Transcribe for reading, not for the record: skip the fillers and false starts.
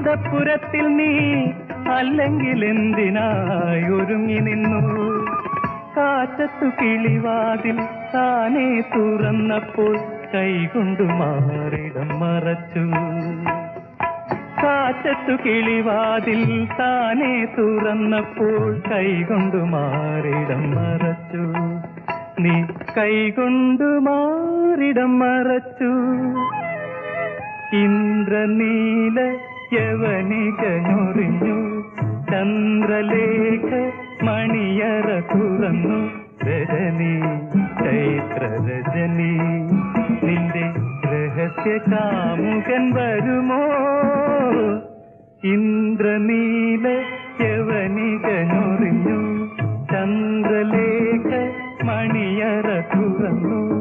അന്തഃപുരത്തിൽ നീ അല്ലെങ്കിൽ എന്തിനായി ഒരുങ്ങി നിന്നു? കാറ്റത്തു കിളിവാതിൽ താനേ തുറന്നപ്പോൾ കൈകൊണ്ടു മാറിടം മറച്ചു. കാറ്റത്തു കിളിവാതിൽ താനേ തുറന്നപ്പോൾ കൈകൊണ്ടു മാറിടം മറച്ചു. നീ കൈകൊണ്ടു മാറിടം മറച്ചു. ഇന്ദ്രനീല യവനിക ഞൊറിഞ്ഞു, ചന്ദ്രലേഖ മണിയറ തുറന്നു. രജനി ചൈത്രരജനി നിന്റെ രഹസ്യ കാമുകൻ വരുമോ? ഇന്ദ്രനീല യവനിക ഞൊറിഞ്ഞു, ചന്ദ്രലേഖ മണിയറ തുറന്നു.